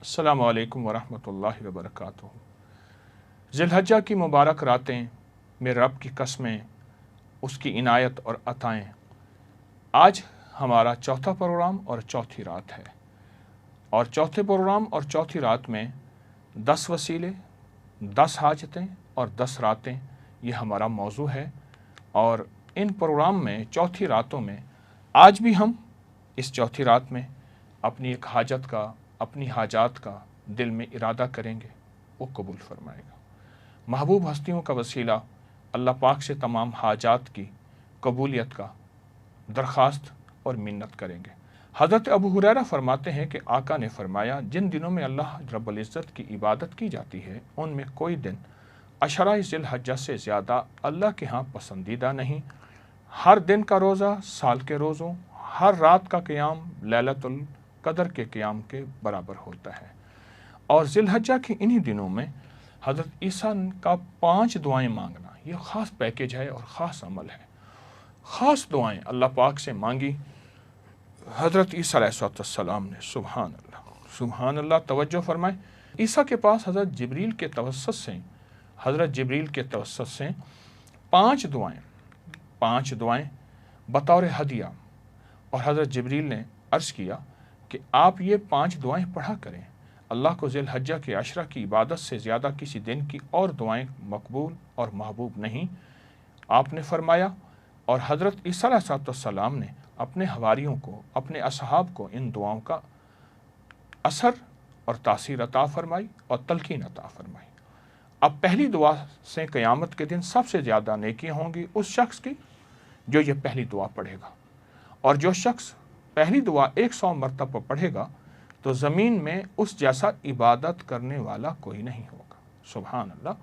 अस्सलामु अलैकुम वरहमतुल्लाहि वबरकातुहू। ज़िलहज्जा की मुबारक रातें, मेरे रब की कस्में, उसकी इनायत और अताएँ। आज हमारा चौथा प्रोग्राम और चौथी रात है, और चौथे प्रोग्राम और चौथी रात में 10 वसीले, 10 हाजतें और 10 रातें, ये हमारा मौजू है। और इन प्रोग्राम में चौथी रातों में आज भी हम इस चौथी रात में अपनी एक हाजत का, अपनी हाजात का दिल में इरादा करेंगे, वो कबूल फरमाएगा। महबूब हस्तियों का वसीला अल्लाह पाक से तमाम हाजात की कबूलियत का दरख्वास्त और मिन्नत करेंगे। हज़रत अबू हुरैरा फरमाते हैं कि आका ने फरमाया, जिन दिनों में अल्लाह रब्बुल इज़्ज़त की इबादत की जाती है, उनमें कोई दिन अशरा ज़िलहज्जा से ज़्यादा अल्लाह के यहाँ पसंदीदा नहीं। हर दिन का रोज़ा साल के रोज़ों, हर रात का क़याम लैलतुल क़द्र के क़याम के बराबर होता है। और ज़िलहज्जा के इन्हीं दिनों में हज़रत ईसा का 5 दुआएं मांगना, ये ख़ास पैकेज है और ख़ास अमल है। ख़ास दुआएं अल्लाह पाक से मांगी हज़रत ईसा अलैहिस्सलाम ने। सुभान अल्लाह, सुभान अल्लाह। तवज्जो फरमाएं, ईसा के पास हज़रत जिब्रील के तवस्सुत से 5 दुआएं बतौर हदिया, और हज़रत जिब्रील ने अर्ज़ किया कि आप ये 5 दुआएं पढ़ा करें। अल्लाह को ज़िलहज्जा के अशरा की इबादत से ज़्यादा किसी दिन की और दुआएं मकबूल और महबूब नहीं, आपने फरमाया। और हज़रत ईसा अलैहिस्सलाम ने अपने हवारियों को, अपने असहाब को इन दुआओं का असर और तासीर अता फरमाई और तलकीन अता फरमाई। अब पहली दुआ से क़यामत के दिन सबसे ज़्यादा नेकियां होंगी उस शख्स की जो ये पहली दुआ पढ़ेगा, और जो शख्स पहली दुआ 100 मरतबा पढ़ेगा तो ज़मीन में उस जैसा इबादत करने वाला कोई नहीं होगा। सुभान अल्लाह।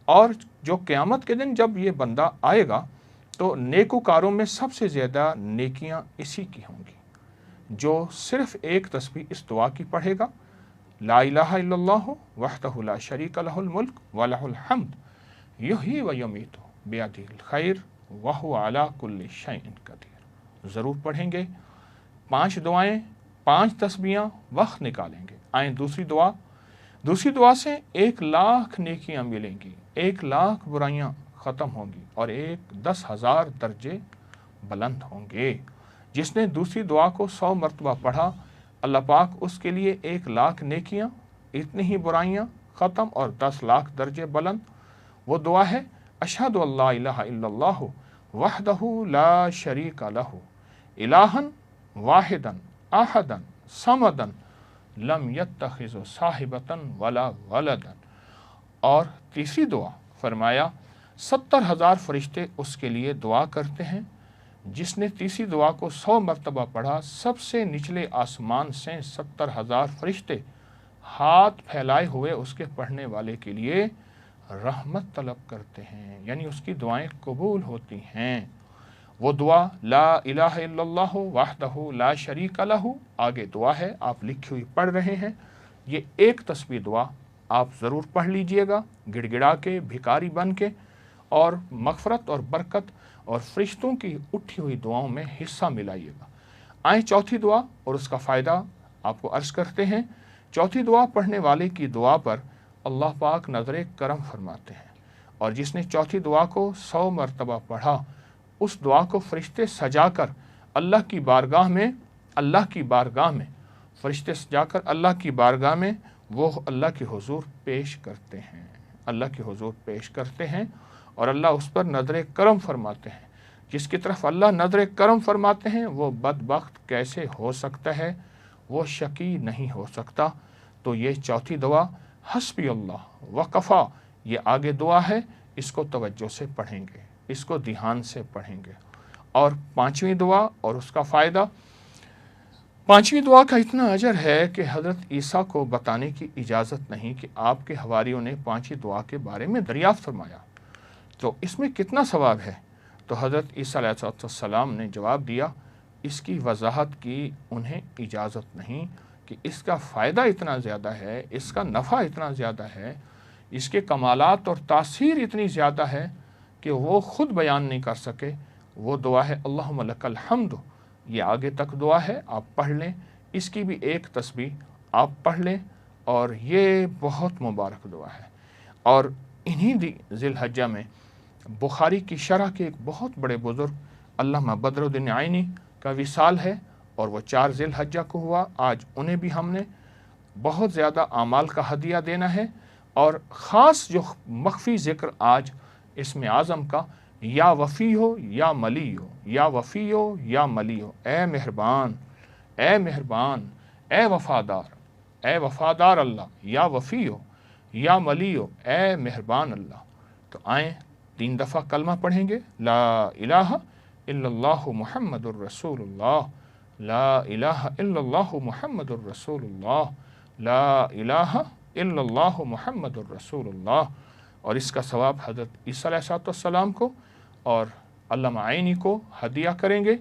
और जो क़यामत के दिन जब ये बंदा आएगा तो नेकोकारों में सबसे ज़्यादा नेकियां इसी की होंगी, जो सिर्फ़ एक तस्बीह इस दुआ की पढ़ेगा, ला इलाहा इल्लल्लाहु वहदहु ला शरीका लहुल मुल्क व लहुल हम्द युहयी व युमीतु बियदिहिल खैर व हुवा अला कुल्लि शैइन कदीर। ज़रूर पढ़ेंगे 5 दुआएं, 5 तस्बीहां, वक्त निकालेंगे। आए दूसरी दुआ से 1 लाख नेकियां मिलेंगी, 1 लाख बुराइयां ख़त्म होंगी और 10,000 दर्जे बुलंद होंगे। जिसने दूसरी दुआ को 100 मरतबा पढ़ा, अल्लाह पाक उसके लिए 1 लाख नेकियां, इतनी ही बुराइयां ख़त्म और 10 लाख दर्जे बुलंद। वो दुआ है, अशहदु अल्ला इलाहा इल्लल्लाहु वहदहु ला शरीका लहु इलाहन वाहिदन अहदन समदन लम यत्तखिज़ साहिबतन वला वलदन। और तीसरी दुआ फरमाया, 70,000 फरिश्ते उसके लिए दुआ करते हैं। जिसने तीसरी दुआ को 100 मरतबा पढ़ा, सबसे निचले आसमान से 70,000 फरिश्ते हाथ फैलाए हुए उसके पढ़ने वाले के लिए रहमत तलब करते हैं, यानी उसकी दुआएं कबूल होती हैं। वो दुआ ला इलाहा इल्लल्लाहु वहदहु ला शरीका लहु, आगे दुआ है, आप लिखी हुई पढ़ रहे हैं। ये एक तस्बीह दुआ आप ज़रूर पढ़ लीजिएगा, गिड़गिड़ा के, भिखारी बन के, और मग़फ़रत और बरकत और फ़रिश्तों की उठी हुई दुआओं में हिस्सा मिलाइएगा। आए चौथी दुआ और उसका फ़ायदा आपको अर्ज़ करते हैं। चौथी दुआ पढ़ने वाले की दुआ पर अल्लाह पाक नज़र करम फरमाते हैं, और जिसने चौथी दुआ को 100 मरतबा पढ़ा, उस दुआ को फ़रिश्ते सजाकर अल्लाह की बारगाह में फ़रिश्ते सजाकर अल्लाह की बारगाह में वो अल्लाह के हुज़ूर पेश करते हैं, और अल्लाह उस पर नज़र करम फरमाते हैं। जिसकी तरफ अल्लाह नज़र करम फरमाते हैं वो बदबख्त कैसे हो सकता है, वो शकी नहीं हो सकता। तो ये चौथी दुआ हस्बी अल्लाह वकफ़ा, ये आगे दुआ है, इसको तवज्जो से पढ़ेंगे, इसको ध्यान से पढ़ेंगे। और 5वीं दुआ और उसका फ़ायदा, 5वीं दुआ का इतना अजर है कि हज़रत ईसा को बताने की इजाज़त नहीं कि आपके हवारियों ने 5वीं दुआ के बारे में दरियाफ़्त फरमाया, तो इसमें कितना सवाब है। तो हज़रत ईसा अलैहिस्सलाम ने जवाब दिया, इसकी वजाहत की उन्हें इजाज़त नहीं कि इसका फ़ायदा इतना ज़्यादा है, इसका नफ़ा इतना ज़्यादा है, इसके कमालात और तासीर इतनी ज़्यादा है कि वो ख़ुद बयान नहीं कर सके। वो दुआ है अल्लाहुम्मा लकल हम्द, ये आगे तक दुआ है, आप पढ़ लें। इसकी भी एक तस्बीह आप पढ़ लें, اور یہ بہت مبارک دعا ہے۔ اور انہی ذی الحجہ میں بخاری کی شرح کے ایک بہت بڑے بزرگ علامہ بدر الدین عینی کا وصال ہے، اور وہ 4 ذی الحجہ کو ہوا۔ آج انہیں بھی ہم نے بہت زیادہ اعمال کا ہدیہ دینا ہے، اور خاص جو مخفی ذکر آج اسم اعظم کا، یا وفی ہو یا ملی ہو، یا وفی ہو یا ملی ہو، اے مہربان، اے مہربان، اے وفادار، اے وفادار اللہ، یا وفی ہو یا ملی ہو، اے مہربان اللہ۔ تو آئیں 3 دفعہ کلمہ پڑھیں گے، لا الہ الا اللہ محمد الرسول اللہ، لا الہ الا اللہ محمد الرسول اللہ، لا الہ الا اللہ محمد الرسول اللہ۔ اور اس کا ثواب حضرت عیسیٰ علیہ السلام کو اور علامہ عینی کو ہدیہ کریں گے۔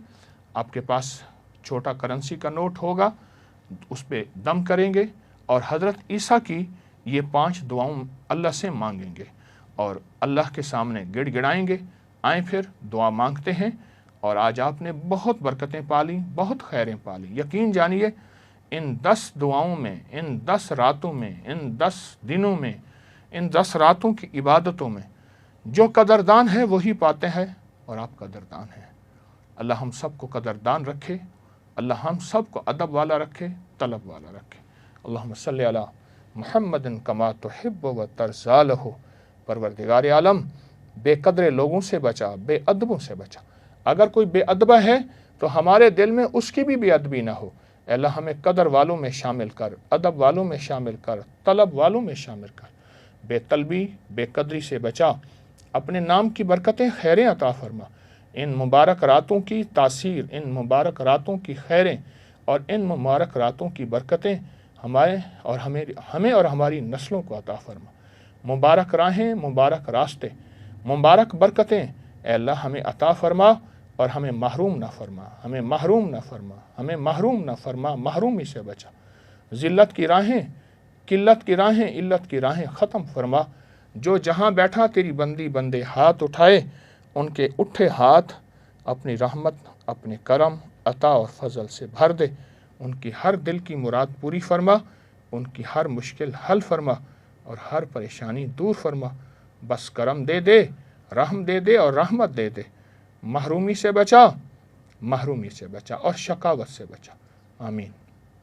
آپ کے پاس چھوٹا کرنسی کا نوٹ ہوگا، اس پہ دم کریں گے، اور حضرت عیسیٰ کی یہ 5 دعاؤں اللہ سے مانگیں گے، اور اللہ کے سامنے گڑ گڑائیں گے۔ آئیں پھر دعا مانگتے ہیں۔ اور آج آپ نے بہت برکتیں پالیں، بہت خیریں پالیں۔ یقین جانیے ان 10 دعاؤں میں، ان 10 راتوں میں، ان 10 دنوں میں، ان 10 راتوں کی عبادتوں میں جو قدردان ہے وہی پاتے ہیں، اور آپ قدردان ہیں۔ اللہ ہم سب کو قدردان رکھے، اللہ ہم سب کو ادب والا رکھے، طلب والا رکھے۔ اللہم صلی علی محمد کما تحب و ترضی لہ۔ پروردگار عالم، بے قدر لوگوں سے بچا، بے ادبوں سے بچا۔ اگر کوئی بے ادبہ ہے تو ہمارے دل میں اس کی بھی بے ادبی نہ ہو۔ اے اللہ ہمیں قدر والوں میں شامل کر، ادب والوں میں شامل کر، طلب والوں میں شامل کر۔ بے طلبی، بے قدری سے بچا، اپنے نام کی برکتیں، خیریں عطا فرما۔ ان مبارک راتوں کی تاثیر، ان مبارک راتوں کی خیریں اور ان مبارک راتوں کی برکتیں ہمیں اور ہماری نسلوں کو عطا فرما۔ مبارک راہیں، مبارک راستے، مبارک برکتیں اے اللہ ہمیں عطا فرما، اور ہمیں محروم نہ فرما، ہمیں محروم نہ فرما، ہمیں محروم نہ فرما، محرومی سے بچا۔ ذلت کی راہیں، قلت کی راہیں، علت کی راہیں ختم فرما۔ جو جہاں بیٹھا تیری بندی بندے ہاتھ اٹھائے، ان کے اٹھے ہاتھ اپنی رحمت، اپنے کرم، عطا اور فضل سے بھر دے۔ ان کی ہر دل کی مراد پوری فرما، ان کی ہر مشکل حل فرما، اور ہر پریشانی دور فرما۔ بس کرم دے دے، رحم دے دے اور رحمت دے دے۔ محرومی سے بچا، محرومی سے بچا، اور شقاوت سے بچا۔ آمین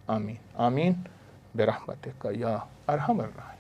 آمین آمین برحمتک یا ارحم الراحمین۔